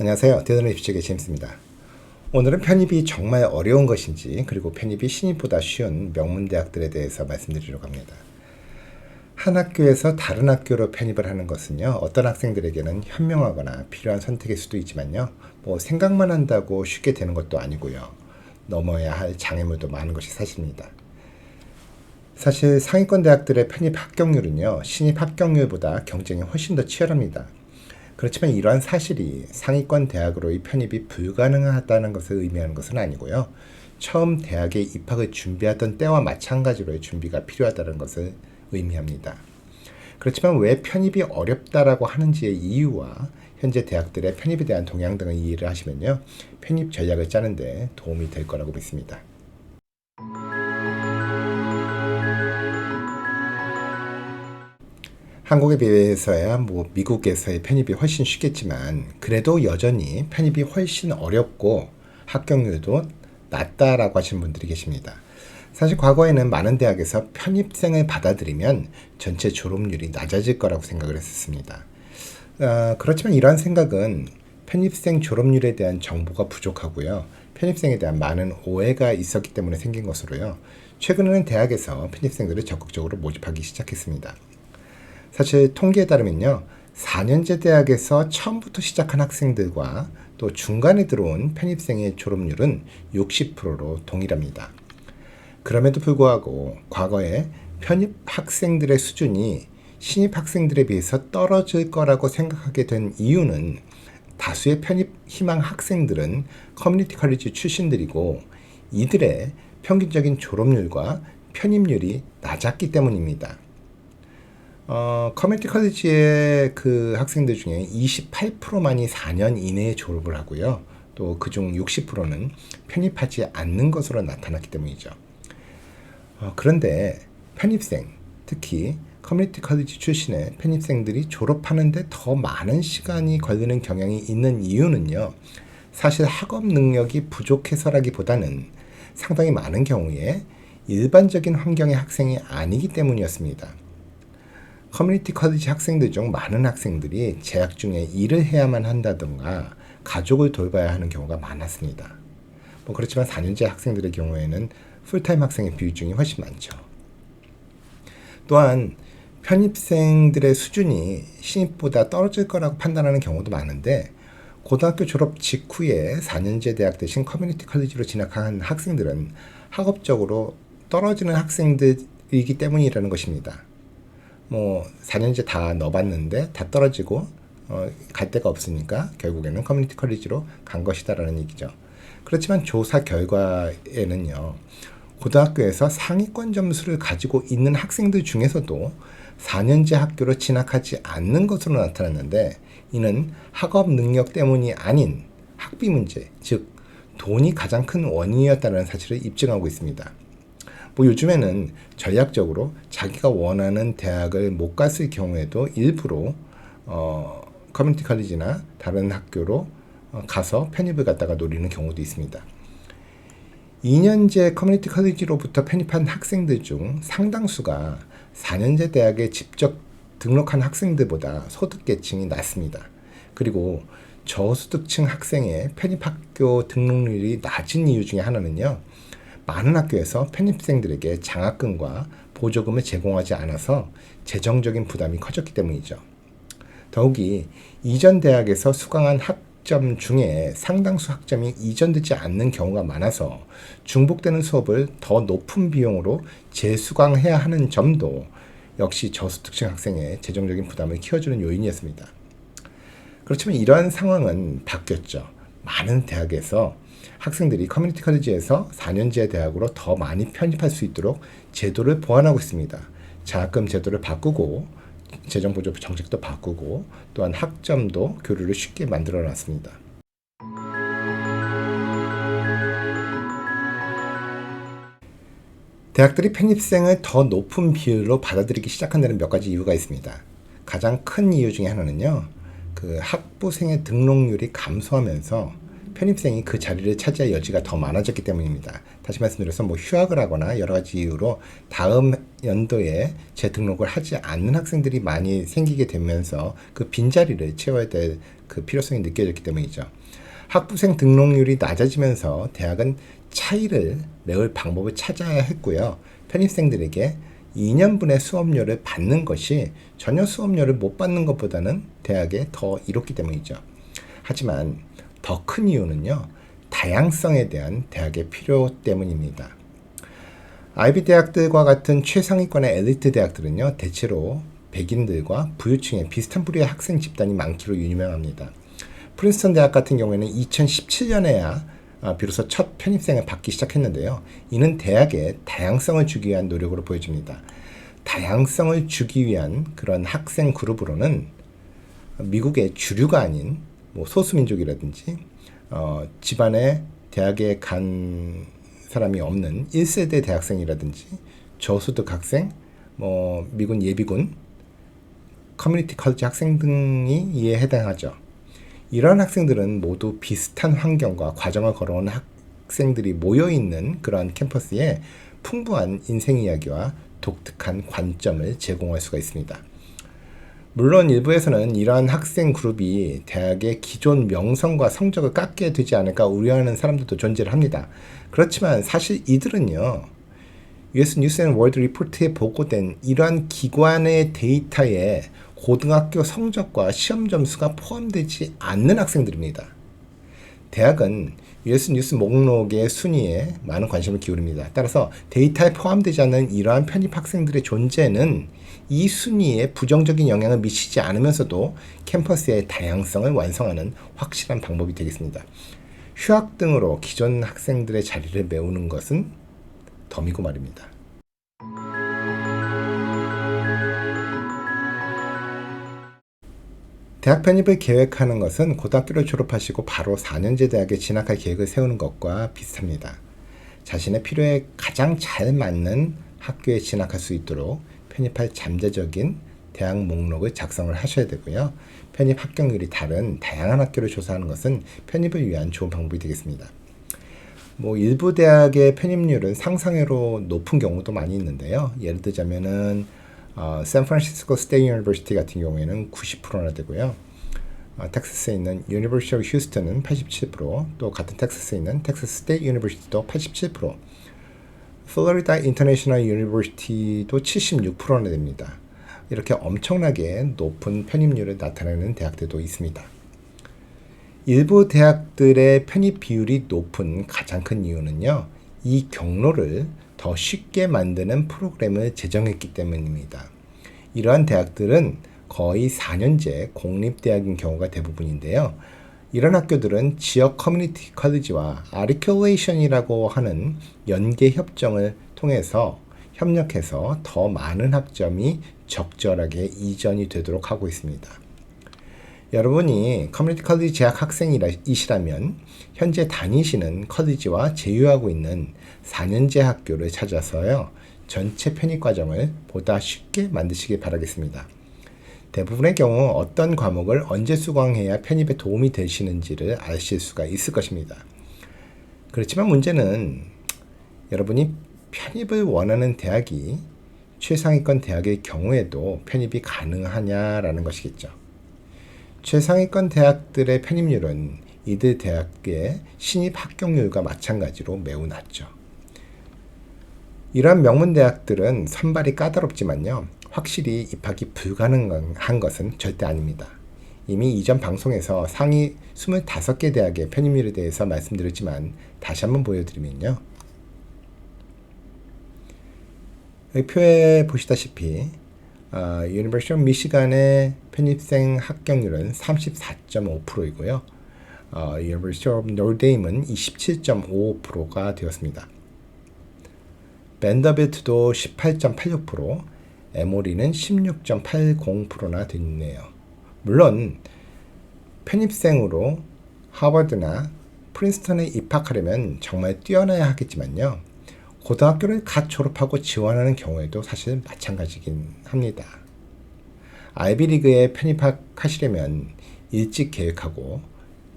안녕하세요. 대단한 입시의 제임스입니다. 오늘은 편입이 정말 어려운 것인지 그리고 편입이 신입보다 쉬운 명문대학들에 대해서 말씀드리려고 합니다. 한 학교에서 다른 학교로 편입을 하는 것은요, 어떤 학생들에게는 현명하거나 필요한 선택일 수도 있지만요, 생각만 한다고 쉽게 되는 것도 아니고요, 넘어야 할 장애물도 많은 것이 사실입니다. 사실 상위권 대학들의 편입 합격률은요, 신입 합격률보다 경쟁이 훨씬 더 치열합니다. 그렇지만 이러한 사실이 상위권 대학으로의 편입이 불가능하다는 것을 의미하는 것은 아니고요. 처음 대학에 입학을 준비하던 때와 마찬가지로의 준비가 필요하다는 것을 의미합니다. 그렇지만 왜 편입이 어렵다라고 하는지의 이유와 현재 대학들의 편입에 대한 동향 등을 이해를 하시면요, 편입 전략을 짜는 데 도움이 될 거라고 믿습니다. 한국에 비해서야 미국에서의 편입이 훨씬 쉽겠지만 그래도 여전히 편입이 훨씬 어렵고 합격률도 낮다라고 하시는 분들이 계십니다. 사실 과거에는 많은 대학에서 편입생을 받아들이면 전체 졸업률이 낮아질 거라고 생각을 했었습니다. 그렇지만 이러한 생각은 편입생 졸업률에 대한 정보가 부족하고요, 편입생에 대한 많은 오해가 있었기 때문에 생긴 것으로요, 최근에는 대학에서 편입생들을 적극적으로 모집하기 시작했습니다. 사실 통계에 따르면요, 4년제 대학에서 처음부터 시작한 학생들과 또 중간에 들어온 편입생의 졸업률은 60%로 동일합니다. 그럼에도 불구하고 과거에 편입 학생들의 수준이 신입 학생들에 비해서 떨어질 거라고 생각하게 된 이유는 다수의 편입 희망 학생들은 커뮤니티 컬리지 출신들이고 이들의 평균적인 졸업률과 편입률이 낮았기 때문입니다. 커뮤니티 컬리지의 그 학생들 중에 28%만이 4년 이내에 졸업을 하고요. 또 그중 60%는 편입하지 않는 것으로 나타났기 때문이죠. 그런데 편입생, 특히 커뮤니티 컬리지 출신의 편입생들이 졸업하는데 더 많은 시간이 걸리는 경향이 있는 이유는요, 사실 학업 능력이 부족해서라기보다는 상당히 많은 경우에 일반적인 환경의 학생이 아니기 때문이었습니다. 커뮤니티 컬리지 학생들 중 많은 학생들이 재학 중에 일을 해야만 한다던가 가족을 돌봐야 하는 경우가 많았습니다. 그렇지만 4년제 학생들의 경우에는 풀타임 학생의 비중이 훨씬 많죠. 또한 편입생들의 수준이 신입보다 떨어질 거라고 판단하는 경우도 많은데, 고등학교 졸업 직후에 4년제 대학 대신 커뮤니티 컬리지로 진학한 학생들은 학업적으로 떨어지는 학생들이기 때문이라는 것입니다. 4년제 다 넣어봤는데 다 떨어지고 갈 데가 없으니까 결국에는 커뮤니티 컬리지로 간 것이다라는 얘기죠. 그렇지만 조사 결과에는요, 고등학교에서 상위권 점수를 가지고 있는 학생들 중에서도 4년제 학교로 진학하지 않는 것으로 나타났는데, 이는 학업 능력 때문이 아닌 학비 문제, 즉 돈이 가장 큰 원인이었다는 사실을 입증하고 있습니다. 요즘에는 전략적으로 자기가 원하는 대학을 못 갔을 경우에도 일부러 커뮤니티 컬리지나 다른 학교로 가서 편입을 갖다가 노리는 경우도 있습니다. 2년제 커뮤니티 컬리지로부터 편입한 학생들 중 상당수가 4년제 대학에 직접 등록한 학생들보다 소득계층이 낮습니다. 그리고 저소득층 학생의 편입학교 등록률이 낮은 이유 중에 하나는요, 많은 학교에서 편입생들에게 장학금과 보조금을 제공하지 않아서 재정적인 부담이 커졌기 때문이죠. 더욱이 이전 대학에서 수강한 학점 중에 상당수 학점이 이전되지 않는 경우가 많아서 중복되는 수업을 더 높은 비용으로 재수강해야 하는 점도 역시 저소득층 학생의 재정적인 부담을 키워주는 요인이었습니다. 그렇지만 이러한 상황은 바뀌었죠. 많은 대학에서 학생들이 커뮤니티 컬리지에서 4년제 대학으로 더 많이 편입할 수 있도록 제도를 보완하고 있습니다. 장학금 제도를 바꾸고 재정보조 정책도 바꾸고 또한 학점도 교류를 쉽게 만들어 놨습니다. 대학들이 편입생을 더 높은 비율로 받아들이기 시작한 데는 몇 가지 이유가 있습니다. 가장 큰 이유 중에 하나는요, 그 학부생의 등록률이 감소하면서 편입생이 그 자리를 차지할 여지가 더 많아졌기 때문입니다. 다시 말씀드려서 휴학을 하거나 여러 가지 이유로 다음 연도에 재등록을 하지 않는 학생들이 많이 생기게 되면서 그 빈자리를 채워야 될 그 필요성이 느껴졌기 때문이죠. 학부생 등록률이 낮아지면서 대학은 차이를 메울 방법을 찾아야 했고요. 편입생들에게 2년분의 수업료를 받는 것이 전혀 수업료를 못 받는 것보다는 대학에 더 이롭기 때문이죠. 하지만 더 큰 이유는요, 다양성에 대한 대학의 필요 때문입니다. 아이비 대학들과 같은 최상위권의 엘리트 대학들은요, 대체로 백인들과 부유층의 비슷한 부류의 학생 집단이 많기로 유명합니다. 프린스턴 대학 같은 경우에는 2017년에야 비로소 첫 편입생을 받기 시작했는데요. 이는 대학에 다양성을 주기 위한 노력으로 보여집니다. 다양성을 주기 위한 그런 학생 그룹으로는 미국의 주류가 아닌 소수민족이라든지 집안에 대학에 간 사람이 없는 1세대 대학생이라든지 저소득 학생, 미군 예비군, 커뮤니티 컬리지 학생 등이 이에 해당하죠. 이러한 학생들은 모두 비슷한 환경과 과정을 걸어온 학생들이 모여있는 그러한 캠퍼스에 풍부한 인생 이야기와 독특한 관점을 제공할 수가 있습니다. 물론 일부에서는 이러한 학생 그룹이 대학의 기존 명성과 성적을 깎게 되지 않을까 우려하는 사람들도 존재를 합니다. 그렇지만 사실 이들은요, US 뉴스 앤 월드 리포트에 보고된 이러한 기관의 데이터에 고등학교 성적과 시험 점수가 포함되지 않는 학생들입니다. 대학은 US 뉴스 목록의 순위에 많은 관심을 기울입니다. 따라서 데이터에 포함되지 않는 이러한 편입 학생들의 존재는 이 순위에 부정적인 영향을 미치지 않으면서도 캠퍼스의 다양성을 완성하는 확실한 방법이 되겠습니다. 휴학 등으로 기존 학생들의 자리를 메우는 것은 덤이고 말입니다. 대학 편입을 계획하는 것은 고등학교를 졸업하시고 바로 4년제 대학에 진학할 계획을 세우는 것과 비슷합니다. 자신의 필요에 가장 잘 맞는 학교에 진학할 수 있도록 편입할 잠재적인 대학 목록을 작성을 하셔야 되고요. 편입 합격률이 다른 다양한 학교를 조사하는 것은 편입을 위한 좋은 방법이 되겠습니다. 일부 대학의 편입률은 상상외로 높은 경우도 많이 있는데요. 예를 들자면은 샌프란시스코 스테이트 유니버시티 같은 경우에는 90%나 되고요. 텍사스에 있는 유니버시티 오브 휴스턴은 87%, 또 같은 텍사스에 있는 텍사스 스테이트 유니버시티도 87%, 플로리다 인터내셔널 유니버시티도 76%나 됩니다. 이렇게 엄청나게 높은 편입률을 나타내는 대학들도 있습니다. 일부 대학들의 편입 비율이 높은 가장 큰 이유는요, 이 경로를 더 쉽게 만드는 프로그램을 제정했기 때문입니다. 이러한 대학들은 거의 4년제 공립대학인 경우가 대부분인데요. 이런 학교들은 지역 커뮤니티 컬리지와 아리큘레이션이라고 하는 연계 협정을 통해서 협력해서 더 많은 학점이 적절하게 이전이 되도록 하고 있습니다. 여러분이 커뮤니티 컬리지 재학 학생이시라면 현재 다니시는 컬리지와 제휴하고 있는 4년제 학교를 찾아서요, 전체 편입 과정을 보다 쉽게 만드시길 바라겠습니다. 대부분의 경우 어떤 과목을 언제 수강해야 편입에 도움이 되시는지를 아실 수가 있을 것입니다. 그렇지만 문제는 여러분이 편입을 원하는 대학이 최상위권 대학의 경우에도 편입이 가능하냐라는 것이겠죠. 최상위권 대학들의 편입률은 이들 대학의 신입 합격률과 마찬가지로 매우 낮죠. 이러한 명문 대학들은 선발이 까다롭지만요, 확실히 입학이 불가능한 것은 절대 아닙니다. 이미 이전 방송에서 상위 25개 대학의 편입률에 대해서 말씀드렸지만 다시 한번 보여드리면요, 여기 표에 보시다시피 유니버시티 오브 미시간의 편입생 합격률은 34.5%이고요. 유니버시티 오브 노르데임은 27.55%가 되었습니다. 밴더빌트도 18.86%, 에모리는 16.80%나 됐네요. 물론 편입생으로 하버드나 프린스턴에 입학하려면 정말 뛰어나야 하겠지만요, 고등학교를 갓 졸업하고 지원하는 경우에도 사실 마찬가지긴 합니다. 아이비리그에 편입하시려면 일찍 계획하고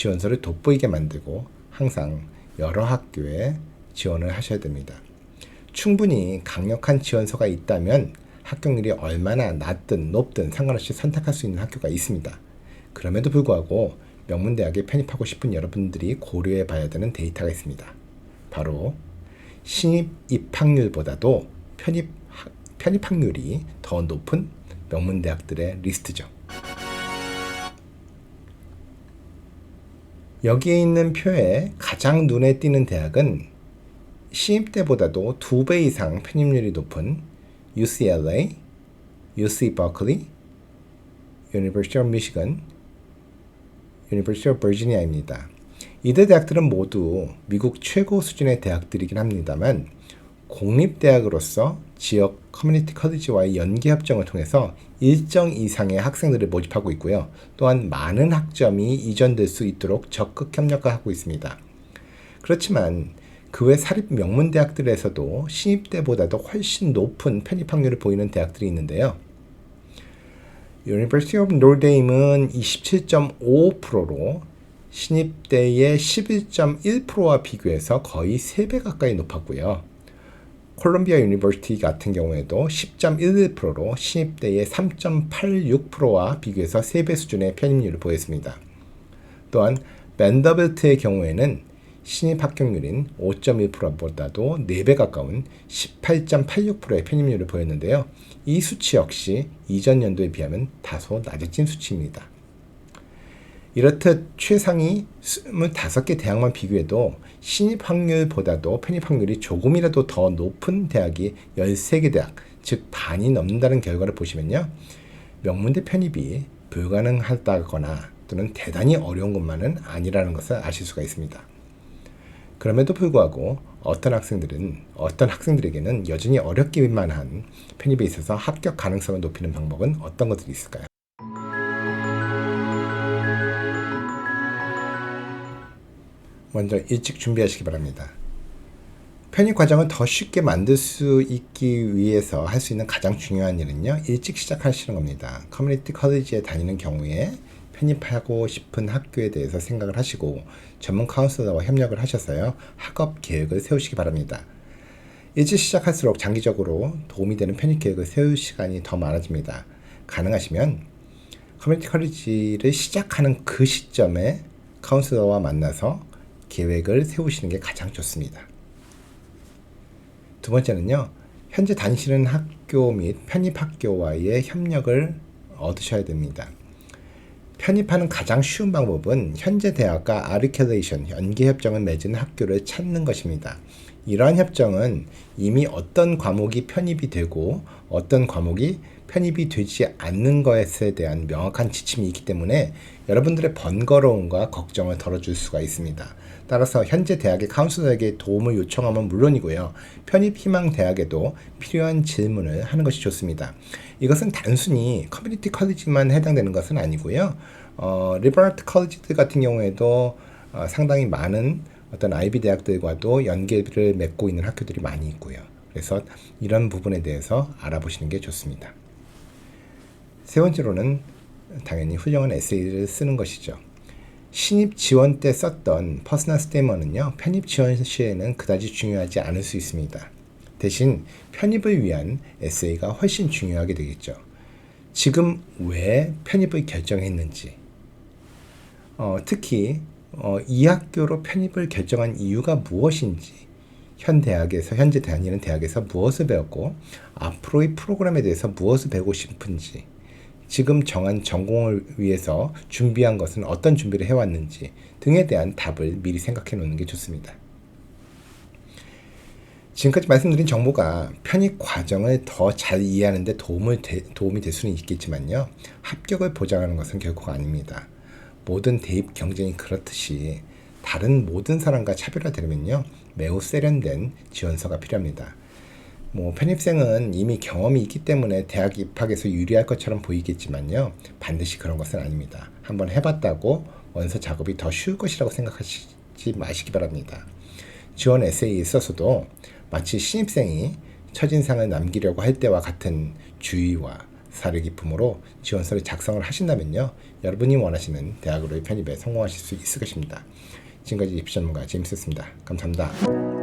지원서를 돋보이게 만들고 항상 여러 학교에 지원을 하셔야 됩니다. 충분히 강력한 지원서가 있다면 합격률이 얼마나 낮든 높든 상관없이 선택할 수 있는 학교가 있습니다. 그럼에도 불구하고 명문대학에 편입하고 싶은 여러분들이 고려해 봐야 되는 데이터가 있습니다. 바로 신입 입학률보다도 편입 확률이 더 높은 명문대학들의 리스트죠. 여기에 있는 표에 가장 눈에 띄는 대학은 신입 때보다도 2배 이상 편입률이 높은 UCLA, UC Berkeley, University of Michigan, University of Virginia입니다. 이들 대학들은 모두 미국 최고 수준의 대학들이긴 합니다만 공립대학으로서 지역 커뮤니티 컬리지와의 연계협정을 통해서 일정 이상의 학생들을 모집하고 있고요. 또한 많은 학점이 이전될 수 있도록 적극 협력을 하고 있습니다. 그렇지만 그 외 사립 명문대학들에서도 신입 때보다도 훨씬 높은 편입 확률을 보이는 대학들이 있는데요. University of Notre Dame은 27.55%로 신입 때의 11.1%와 비교해서 거의 3배 가까이 높았고요. 콜롬비아 유니버시티 같은 경우에도 10.11%로 신입 때의 3.86%와 비교해서 3배 수준의 편입률을 보였습니다. 또한 밴더빌트의 경우에는 신입 합격률인 5.1%보다도 4배 가까운 18.86%의 편입률을 보였는데요. 이 수치 역시 이전 연도에 비하면 다소 낮아진 수치입니다. 이렇듯 최상위 25개 대학만 비교해도 신입 확률보다도 편입 확률이 조금이라도 더 높은 대학이 13개 대학, 즉 반이 넘는다는 결과를 보시면요. 명문대 편입이 불가능하다거나 또는 대단히 어려운 것만은 아니라는 것을 아실 수가 있습니다. 그럼에도 불구하고 어떤 학생들에게는 여전히 어렵기만 한 편입에 있어서 합격 가능성을 높이는 방법은 어떤 것들이 있을까요? 먼저 일찍 준비하시기 바랍니다. 편입 과정을 더 쉽게 만들 수 있기 위해서 할 수 있는 가장 중요한 일은요. 일찍 시작하시는 겁니다. 커뮤니티 컬리지에 다니는 경우에 편입하고 싶은 학교에 대해서 생각을 하시고 전문 카운슬러와 협력을 하셔서요. 학업 계획을 세우시기 바랍니다. 일찍 시작할수록 장기적으로 도움이 되는 편입 계획을 세울 시간이 더 많아집니다. 가능하시면 커뮤니티 컬리지를 시작하는 그 시점에 카운슬러와 만나서 계획을 세우시는 게 가장 좋습니다. 두 번째는요. 현재 다니시는 학교 및 편입학교와의 협력을 얻으셔야 됩니다. 편입하는 가장 쉬운 방법은 현재 대학과 아르큘레이션, 연계협정을 맺은 학교를 찾는 것입니다. 이러한 협정은 이미 어떤 과목이 편입이 되고 어떤 과목이 편입이 되지 않는 것에 대한 명확한 지침이 있기 때문에 여러분들의 번거로움과 걱정을 덜어줄 수가 있습니다. 따라서 현재 대학의 카운슬러에게 도움을 요청하면 물론이고요. 편입 희망 대학에도 필요한 질문을 하는 것이 좋습니다. 이것은 단순히 커뮤니티 컬리지만 해당되는 것은 아니고요. 리버럴 컬리지들 같은 경우에도 상당히 많은 어떤 아이비 대학들과도 연계를 맺고 있는 학교들이 많이 있고요. 그래서 이런 부분에 대해서 알아보시는 게 좋습니다. 세 번째로는 당연히 훌륭한 에세이를 쓰는 것이죠. 신입 지원 때 썼던 퍼스널 스테이먼은요. 편입 지원 시에는 그다지 중요하지 않을 수 있습니다. 대신 편입을 위한 에세이가 훨씬 중요하게 되겠죠. 지금 왜 편입을 결정했는지, 특히 이 학교로 편입을 결정한 이유가 무엇인지, 현재 다니는 대학에서 무엇을 배웠고 앞으로의 프로그램에 대해서 무엇을 배우고 싶은지, 지금 정한 전공을 위해서 준비한 것은 어떤 준비를 해왔는지 등에 대한 답을 미리 생각해 놓는 게 좋습니다. 지금까지 말씀드린 정보가 편입 과정을 더 잘 이해하는 데 도움이 될 수는 있겠지만요. 합격을 보장하는 것은 결코 아닙니다. 모든 대입 경쟁이 그렇듯이 다른 모든 사람과 차별화되려면요. 매우 세련된 지원서가 필요합니다. 편입생은 이미 경험이 있기 때문에 대학 입학에서 유리할 것처럼 보이겠지만요. 반드시 그런 것은 아닙니다. 한번 해봤다고 원서 작업이 더 쉬울 것이라고 생각하지 마시기 바랍니다. 지원 에세이에 있어서도 마치 신입생이 첫인상을 남기려고 할 때와 같은 주의와 사려 기품으로 지원서를 작성을 하신다면요, 여러분이 원하시는 대학으로의 편입에 성공하실 수 있을 것입니다. 지금까지 입시 전문가 제임스였습니다. 감사합니다.